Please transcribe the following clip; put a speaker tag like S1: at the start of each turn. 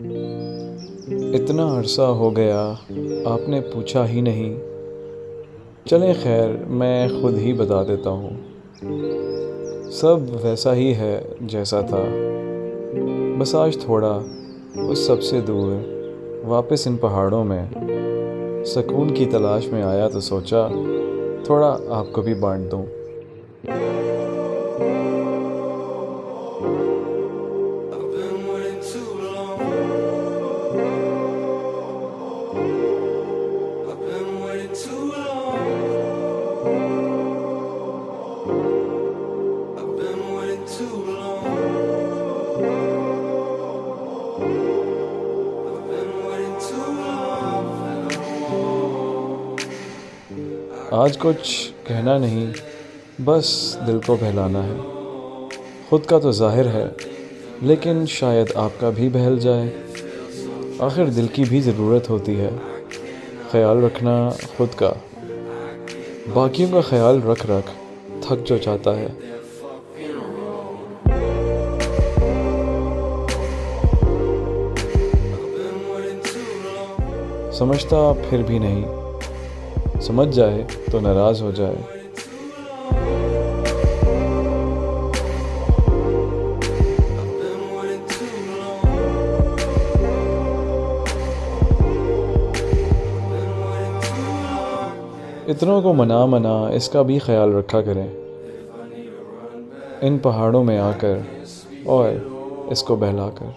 S1: इतना अरसा हो गया आपने पूछा ही नहीं। चलें खैर मैं खुद ही बता देता हूँ। सब वैसा ही है जैसा था, बस आज थोड़ा उस सबसे दूर वापस इन पहाड़ों में सुकून की तलाश में आया तो सोचा थोड़ा आपको भी बांट दूँ। आज कुछ कहना नहीं, बस दिल को बहलाना है। खुद का तो जाहिर है, लेकिन शायद आपका भी बहल जाए। आखिर दिल की भी ज़रूरत होती है। ख्याल रखना खुद का, बाकियों का ख्याल रख रख थक जो जाता है। समझता फिर भी नहीं, समझ जाए तो नाराज़ हो जाए। इतनों को मना मना इसका भी ख्याल रखा करें इन पहाड़ों में आकर और इसको बहलाकर।